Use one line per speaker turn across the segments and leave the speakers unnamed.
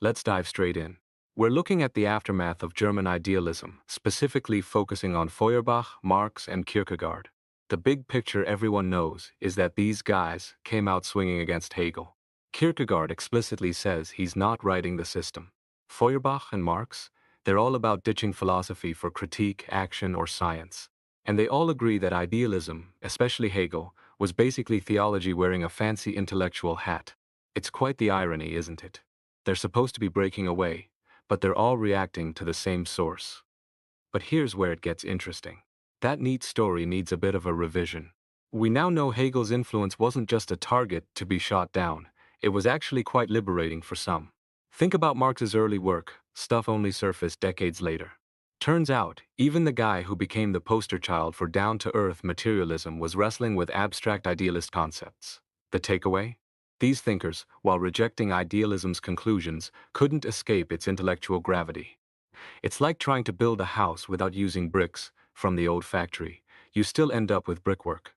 Let's dive straight in. We're looking at the aftermath of German idealism, specifically focusing on Feuerbach, Marx, and Kierkegaard. The big picture everyone knows is that these guys came out swinging against Hegel. Kierkegaard explicitly says he's not writing the system. Feuerbach and Marx, they're all about ditching philosophy for critique, action, or science. And they all agree that idealism, especially Hegel, was basically theology wearing a fancy intellectual hat. It's quite the irony, isn't it? They're supposed to be breaking away, but they're all reacting to the same source. But here's where it gets interesting. That neat story needs a bit of a revision. We now know Hegel's influence wasn't just a target to be shot down, it was actually quite liberating for some. Think about Marx's early work, stuff only surfaced decades later. Turns out, even the guy who became the poster child for down-to-earth materialism was wrestling with abstract idealist concepts. The takeaway? These thinkers, while rejecting idealism's conclusions, couldn't escape its intellectual gravity. It's like trying to build a house without using bricks from the old factory. You still end up with brickwork.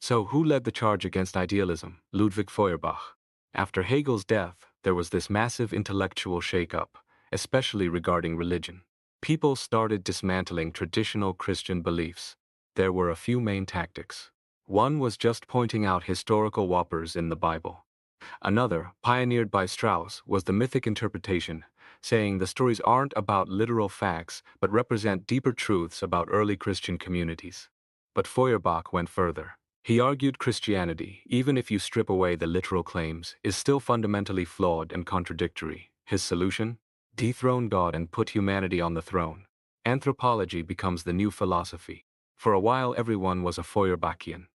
So who led the charge against idealism? Ludwig Feuerbach. After Hegel's death, there was this massive intellectual shake-up, especially regarding religion. People started dismantling traditional Christian beliefs. There were a few main tactics. One was just pointing out historical whoppers in the Bible. Another, pioneered by Strauss, was the mythic interpretation, saying the stories aren't about literal facts but represent deeper truths about early Christian communities. But Feuerbach went further. He argued Christianity, even if you strip away the literal claims, is still fundamentally flawed and contradictory. His solution? Dethrone God and put humanity on the throne. Anthropology becomes the new philosophy. For a while everyone was a Feuerbachian.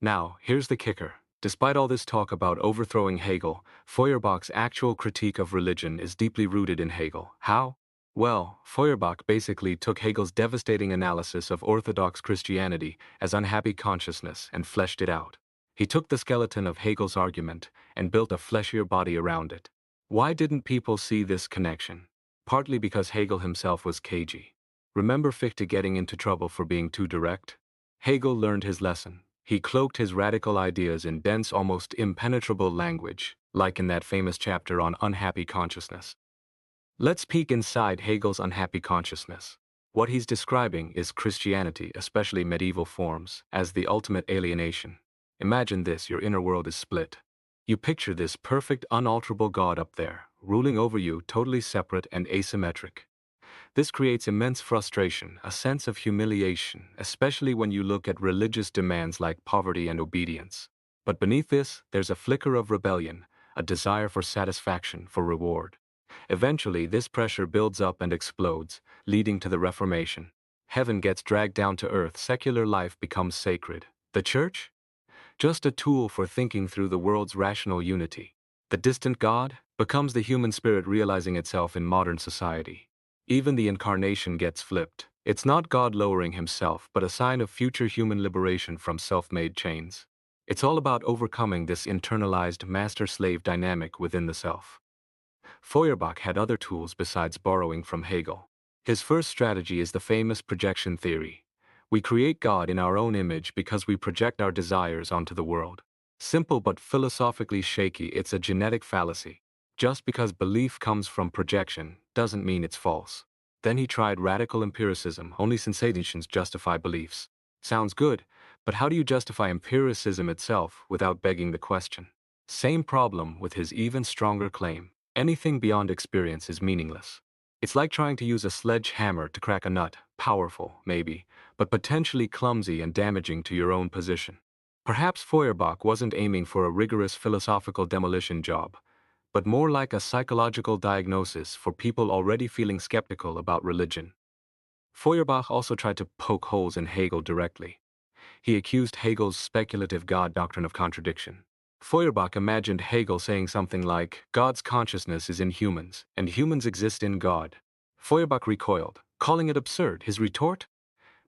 Now, here's the kicker. Despite all this talk about overthrowing Hegel, Feuerbach's actual critique of religion is deeply rooted in Hegel. How? Well, Feuerbach basically took Hegel's devastating analysis of Orthodox Christianity as unhappy consciousness and fleshed it out. He took the skeleton of Hegel's argument and built a fleshier body around it. Why didn't people see this connection? Partly because Hegel himself was cagey. Remember Fichte getting into trouble for being too direct? Hegel learned his lesson. He cloaked his radical ideas in dense, almost impenetrable language, like in that famous chapter on unhappy consciousness. Let's peek inside Hegel's unhappy consciousness. What he's describing is Christianity, especially medieval forms, as the ultimate alienation. Imagine this, your inner world is split. You picture this perfect, unalterable God up there, ruling over you, totally separate and asymmetric. This creates immense frustration, a sense of humiliation, especially when you look at religious demands like poverty and obedience. But beneath this, there's a flicker of rebellion, a desire for satisfaction, for reward. Eventually, this pressure builds up and explodes, leading to the Reformation. Heaven gets dragged down to earth, secular life becomes sacred. The church? Just a tool for thinking through the world's rational unity. The distant God becomes the human spirit realizing itself in modern society. Even the incarnation gets flipped. It's not God lowering himself, but a sign of future human liberation from self-made chains. It's all about overcoming this internalized master-slave dynamic within the self. Feuerbach had other tools besides borrowing from Hegel. His first strategy is the famous projection theory. We create God in our own image because we project our desires onto the world. Simple but philosophically shaky, it's a genetic fallacy. Just because belief comes from projection doesn't mean it's false. Then he tried radical empiricism, only sensations justify beliefs. Sounds good, but how do you justify empiricism itself without begging the question? Same problem with his even stronger claim. Anything beyond experience is meaningless. It's like trying to use a sledgehammer to crack a nut, powerful, maybe, but potentially clumsy and damaging to your own position. Perhaps Feuerbach wasn't aiming for a rigorous philosophical demolition job, but more like a psychological diagnosis for people already feeling skeptical about religion. Feuerbach also tried to poke holes in Hegel directly. He accused Hegel's speculative God doctrine of contradiction. Feuerbach imagined Hegel saying something like, God's consciousness is in humans, and humans exist in God. Feuerbach recoiled, calling it absurd. His retort?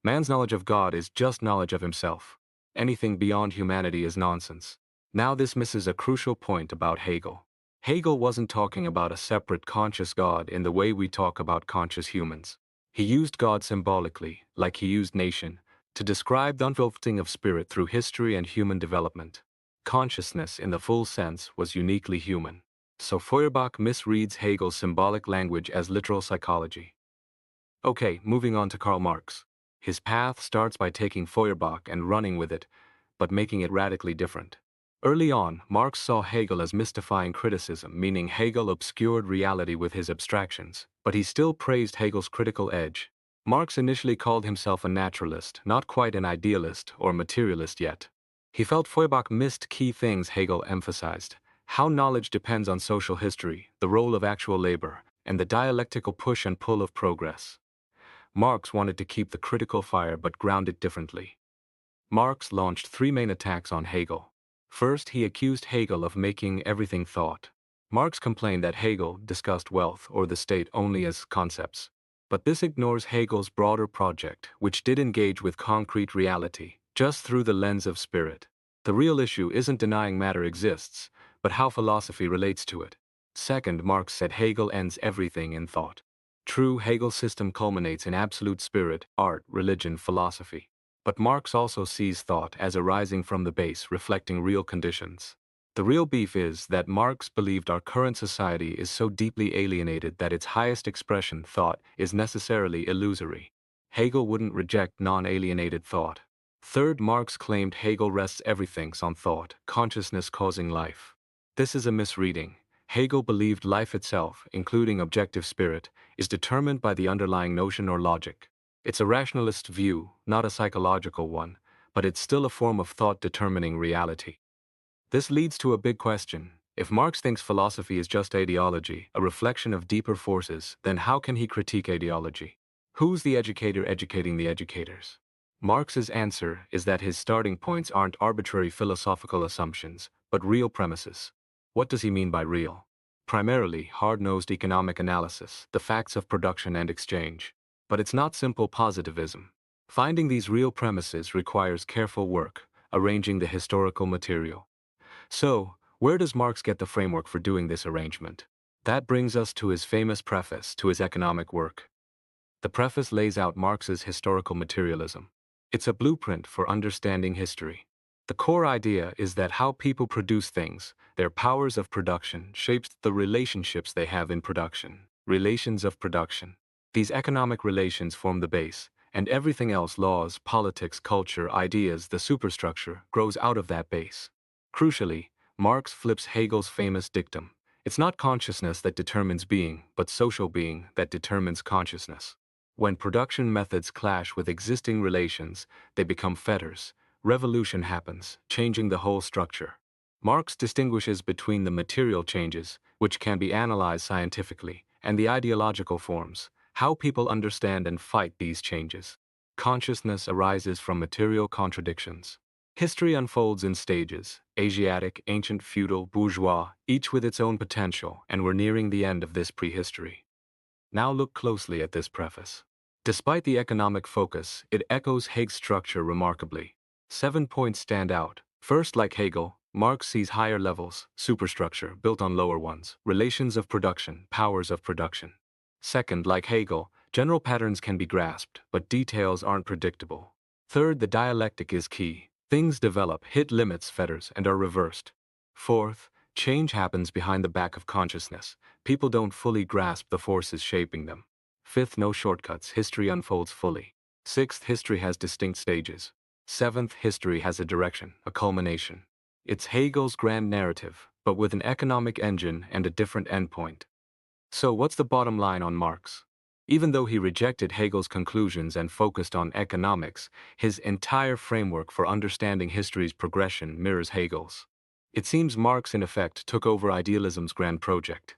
Man's knowledge of God is just knowledge of himself. Anything beyond humanity is nonsense. Now this misses a crucial point about Hegel. Hegel wasn't talking about a separate conscious God in the way we talk about conscious humans. He used God symbolically, like he used nation, to describe the unfolding of spirit through history and human development. Consciousness, in the full sense, was uniquely human. So Feuerbach misreads Hegel's symbolic language as literal psychology. Okay, moving on to Karl Marx. His path starts by taking Feuerbach and running with it, but making it radically different. Early on, Marx saw Hegel as mystifying criticism, meaning Hegel obscured reality with his abstractions, but he still praised Hegel's critical edge. Marx initially called himself a naturalist, not quite an idealist or materialist yet. He felt Feuerbach missed key things Hegel emphasized: how knowledge depends on social history, the role of actual labor, and the dialectical push and pull of progress. Marx wanted to keep the critical fire but ground it differently. Marx launched three main attacks on Hegel. First, he accused Hegel of making everything thought. Marx complained that Hegel discussed wealth or the state only as concepts. But this ignores Hegel's broader project, which did engage with concrete reality, just through the lens of spirit. The real issue isn't denying matter exists, but how philosophy relates to it. Second, Marx said Hegel ends everything in thought. True, Hegel's system culminates in absolute spirit, art, religion, philosophy. But Marx also sees thought as arising from the base, reflecting real conditions. The real beef is that Marx believed our current society is so deeply alienated that its highest expression, thought, is necessarily illusory. Hegel wouldn't reject non-alienated thought. Third, Marx claimed Hegel rests everything on thought, consciousness causing life. This is a misreading. Hegel believed life itself, including objective spirit, is determined by the underlying notion or logic. It's a rationalist view, not a psychological one, but it's still a form of thought determining reality. This leads to a big question. If Marx thinks philosophy is just ideology, a reflection of deeper forces, then how can he critique ideology? Who's the educator educating the educators? Marx's answer is that his starting points aren't arbitrary philosophical assumptions, but real premises. What does he mean by real? Primarily, hard-nosed economic analysis, the facts of production and exchange. But it's not simple positivism. Finding these real premises requires careful work, arranging the historical material. So, where does Marx get the framework for doing this arrangement? That brings us to his famous preface to his economic work. The preface lays out Marx's historical materialism. It's a blueprint for understanding history. The core idea is that how people produce things, their powers of production, shapes the relationships they have in production. Relations of production. These economic relations form the base, and everything else, laws, politics, culture, ideas, the superstructure, grows out of that base. Crucially, Marx flips Hegel's famous dictum: it's not consciousness that determines being, but social being that determines consciousness. When production methods clash with existing relations, they become fetters. Revolution happens, changing the whole structure. Marx distinguishes between the material changes, which can be analyzed scientifically, and the ideological forms, how people understand and fight these changes. Consciousness arises from material contradictions. History unfolds in stages: Asiatic, ancient, feudal, bourgeois, each with its own potential, and we're nearing the end of this prehistory. Now look closely at this preface. Despite the economic focus, it echoes Hegel's structure remarkably. 7 points stand out. First, like Hegel, Marx sees higher levels, superstructure, built on lower ones, relations of production, powers of production. Second, like Hegel, general patterns can be grasped, but details aren't predictable. Third, the dialectic is key. Things develop, hit limits, fetters, and are reversed. Fourth, change happens behind the back of consciousness. People don't fully grasp the forces shaping them. Fifth, no shortcuts, history unfolds fully. Sixth, history has distinct stages. Seventh, history has a direction, a culmination. It's Hegel's grand narrative, but with an economic engine and a different endpoint. So what's the bottom line on Marx? Even though he rejected Hegel's conclusions and focused on economics, his entire framework for understanding history's progression mirrors Hegel's. It seems Marx, in effect, took over idealism's grand project,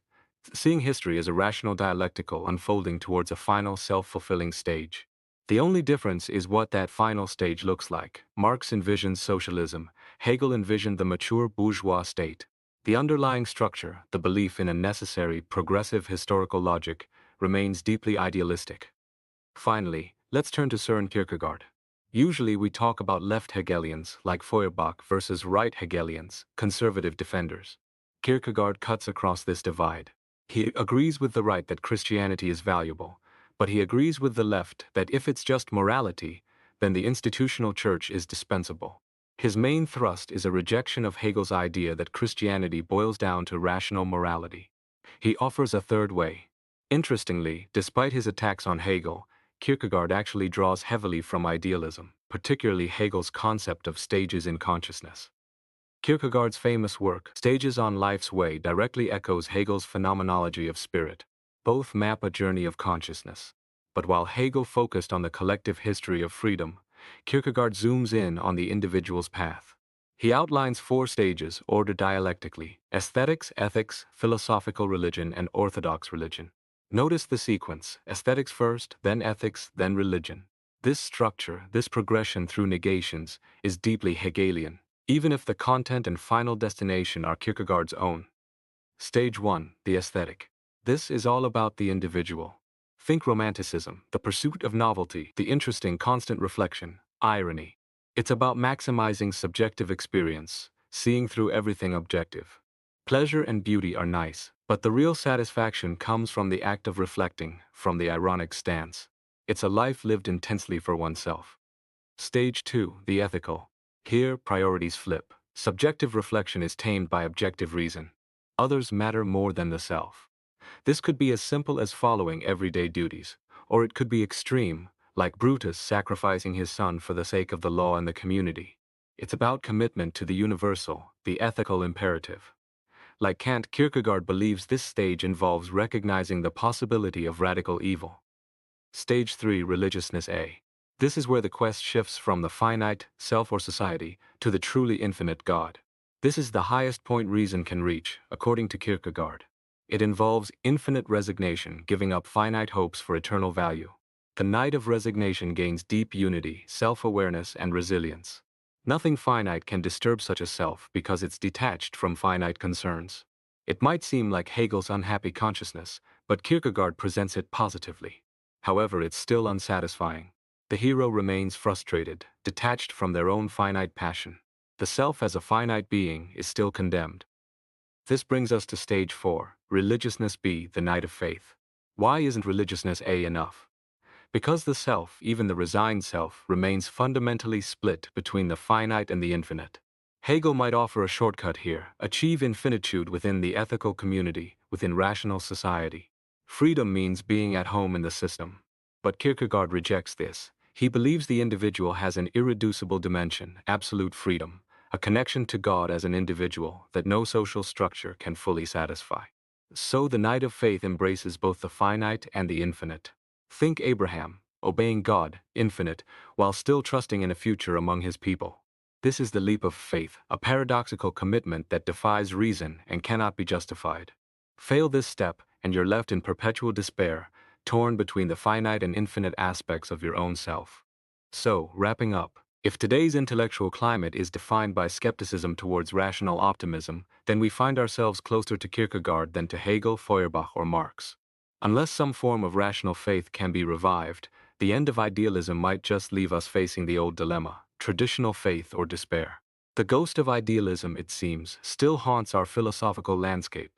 seeing history as a rational dialectical unfolding towards a final self-fulfilling stage. The only difference is what that final stage looks like. Marx envisioned socialism, Hegel envisioned the mature bourgeois state. The underlying structure, the belief in a necessary, progressive historical logic, remains deeply idealistic. Finally, let's turn to Søren Kierkegaard. Usually we talk about left Hegelians, like Feuerbach, versus right Hegelians, conservative defenders. Kierkegaard cuts across this divide. He agrees with the right that Christianity is valuable, but he agrees with the left that if it's just morality, then the institutional church is dispensable. His main thrust is a rejection of Hegel's idea that Christianity boils down to rational morality. He offers a third way. Interestingly, despite his attacks on Hegel, Kierkegaard actually draws heavily from idealism, particularly Hegel's concept of stages in consciousness. Kierkegaard's famous work, Stages on Life's Way, directly echoes Hegel's phenomenology of spirit. Both map a journey of consciousness. But while Hegel focused on the collective history of freedom, Kierkegaard zooms in on the individual's path. He outlines 4 stages, ordered dialectically: aesthetics, ethics, philosophical religion, and orthodox religion. Notice the sequence: aesthetics first, then ethics, then religion. This structure, this progression through negations, is deeply Hegelian, even if the content and final destination are Kierkegaard's own. Stage 1, the aesthetic. This is all about the individual. Think romanticism, the pursuit of novelty, the interesting constant reflection, irony. It's about maximizing subjective experience, seeing through everything objective. Pleasure and beauty are nice, but the real satisfaction comes from the act of reflecting, from the ironic stance. It's a life lived intensely for oneself. Stage 2, the ethical. Here, priorities flip. Subjective reflection is tamed by objective reason. Others matter more than the self. This could be as simple as following everyday duties, or it could be extreme, like Brutus sacrificing his son for the sake of the law and the community. It's about commitment to the universal, the ethical imperative. Like Kant, Kierkegaard believes this stage involves recognizing the possibility of radical evil. Stage 3, religiousness A. This is where the quest shifts from the finite, self or society, to the truly infinite God. This is the highest point reason can reach, according to Kierkegaard. It involves infinite resignation, giving up finite hopes for eternal value. The night of resignation gains deep unity, self-awareness, and resilience. Nothing finite can disturb such a self because it's detached from finite concerns. It might seem like Hegel's unhappy consciousness, but Kierkegaard presents it positively. However, it's still unsatisfying. The hero remains frustrated, detached from their own finite passion. The self as a finite being is still condemned. This brings us to stage 4, religiousness B, the night of faith. Why isn't religiousness A enough? Because the self, even the resigned self, remains fundamentally split between the finite and the infinite. Hegel might offer a shortcut here: achieve infinitude within the ethical community, within rational society. Freedom means being at home in the system. But Kierkegaard rejects this. He believes the individual has an irreducible dimension, absolute freedom, a connection to God as an individual that no social structure can fully satisfy. So the night of faith embraces both the finite and the infinite. Think Abraham, obeying God, infinite, while still trusting in a future among his people. This is the leap of faith, a paradoxical commitment that defies reason and cannot be justified. Fail this step, and you're left in perpetual despair, torn between the finite and infinite aspects of your own self. So, wrapping up, if today's intellectual climate is defined by skepticism towards rational optimism, then we find ourselves closer to Kierkegaard than to Hegel, Feuerbach, or Marx. Unless some form of rational faith can be revived, the end of idealism might just leave us facing the old dilemma: traditional faith or despair. The ghost of idealism, it seems, still haunts our philosophical landscape,